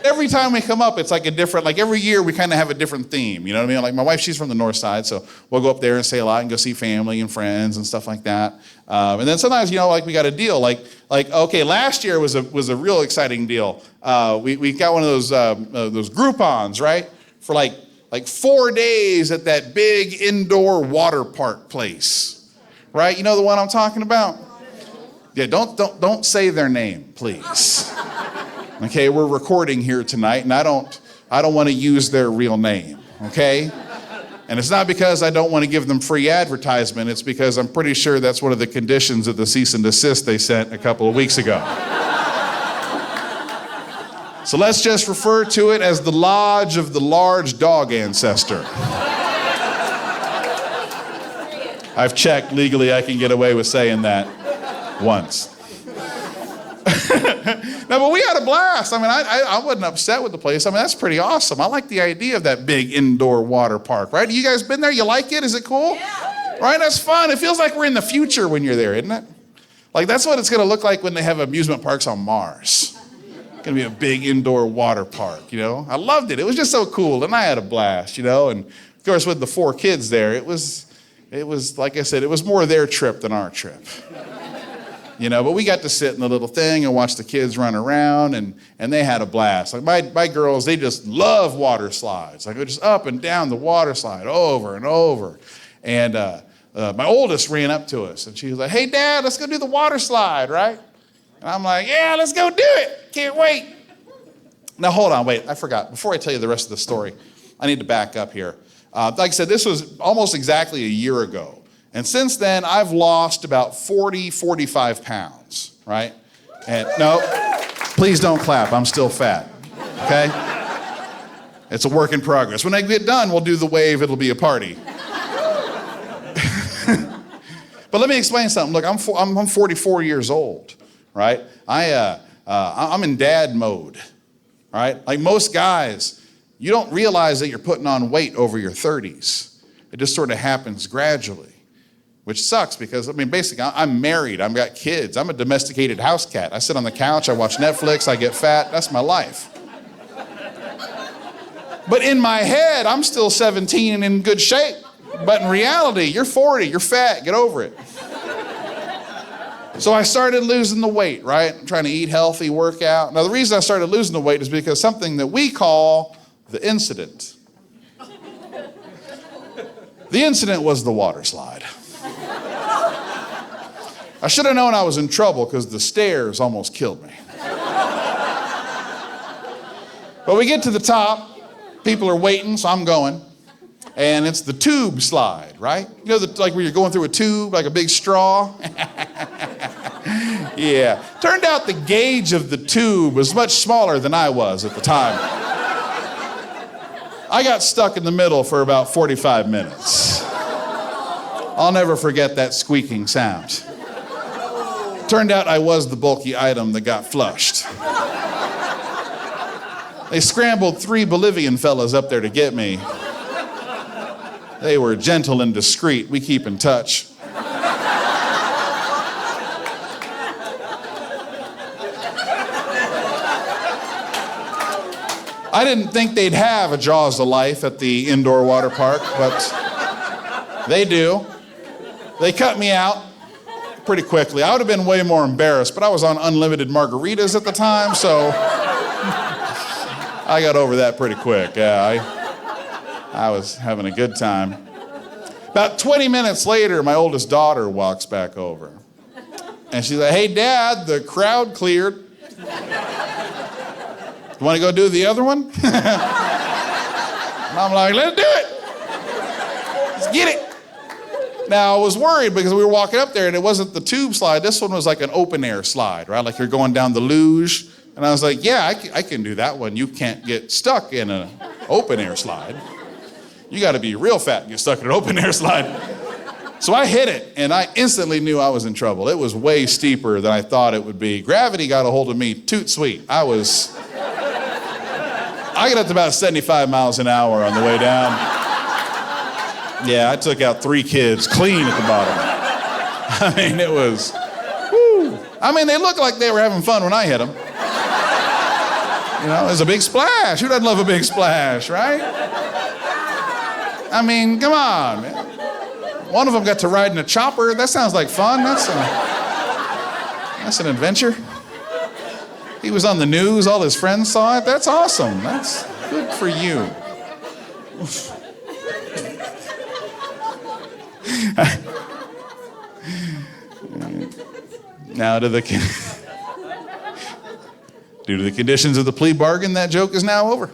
every time we come up, it's like a different, like every year we kind of have a different theme, you know what I mean? Like my wife, she's from the north side, so we'll go up there and say a lot and go see family and friends and stuff like that. And then sometimes, like we got a deal, like okay, last year was a real exciting deal. We got one of those Groupons, right? For like 4 days at that big indoor water park place, right? You know the one I'm talking about? Yeah, don't say their name, please. Okay, we're recording here tonight, and I don't want to use their real name, okay? And it's not because I don't want to give them free advertisement, it's because I'm pretty sure that's one of the conditions of the cease and desist they sent a couple of weeks ago. So let's just refer to it as the Lodge of the Large Dog Ancestor. I've checked legally, I can get away with saying that once. No, but we had a blast. I mean, I wasn't upset with the place. I mean, that's pretty awesome. I like the idea of that big indoor water park, right? You guys been there? You like it? Is it cool? Yeah. Right? That's fun. It feels like we're in the future when you're there, isn't it? Like, that's what it's going to look like when they have amusement parks on Mars. It's going to be a big indoor water park, I loved it. It was just so cool, and I had a blast, And, of course, with the 4 kids there, it was, like I said, it was more their trip than our trip. But we got to sit in the little thing and watch the kids run around, and they had a blast. Like my girls, they just love water slides. Like, they're just up and down the water slide over and over. And my oldest ran up to us, and she was like, "Hey, Dad, let's go do the water slide, right?" And I'm like, "Yeah, let's go do it. Can't wait." Now, hold on, wait, I forgot. Before I tell you the rest of the story, I need to back up here. Like I said, this was almost exactly a year ago. And since then, I've lost about 45 pounds, right? And no, please don't clap. I'm still fat, okay? It's a work in progress. When I get done, we'll do the wave. It'll be a party. But let me explain something. Look, I'm 44 years old, right? I'm in dad mode, right? Like most guys, you don't realize that you're putting on weight over your 30s. It just sort of happens gradually. Which sucks because, basically, I'm married. I've got kids. I'm a domesticated house cat. I sit on the couch. I watch Netflix. I get fat. That's my life. But in my head, I'm still 17 and in good shape. But in reality, you're 40. You're fat. Get over it. So I started losing the weight, right? I'm trying to eat healthy, work out. Now, the reason I started losing the weight is because something that we call the incident. The incident was the water slide. I should have known I was in trouble because the stairs almost killed me. But we get to the top, people are waiting, so I'm going. And it's the tube slide, right? Like where you're going through a tube, like a big straw? Yeah. Turned out the gauge of the tube was much smaller than I was at the time. I got stuck in the middle for about 45 minutes. I'll never forget that squeaking sound. Turned out I was the bulky item that got flushed. They scrambled 3 Bolivian fellas up there to get me. They were gentle and discreet. We keep in touch. I didn't think they'd have a Jaws of Life at the indoor water park, but they do. They cut me out pretty quickly. I would have been way more embarrassed, but I was on unlimited margaritas at the time, so I got over that pretty quick. Yeah, I was having a good time. About 20 minutes later, my oldest daughter walks back over. And she's like, "Hey, Dad, the crowd cleared. You want to go do the other one?" And I'm like, "Let's do it. Let's get it." Now, I was worried because we were walking up there and it wasn't the tube slide. This one was like an open air slide, right? Like you're going down the luge. And I was like, "Yeah, I can do that one. You can't get stuck in an open air slide. You got to be real fat and get stuck in an open air slide." So I hit it, and I instantly knew I was in trouble. It was way steeper than I thought it would be. Gravity got a hold of me toot sweet. I got up to about 75 miles an hour on the way down. Yeah, I took out 3 kids clean at the bottom. I mean, it was, whoo. I mean, they looked like they were having fun when I hit them. You know, there's a big splash. Who doesn't love a big splash, right? I mean, come on, man. One of them got to ride in a chopper. That sounds like fun. That's an adventure. He was on the news. All his friends saw it. That's awesome. That's good for you. Now, due to the conditions of the plea bargain, that joke is now over.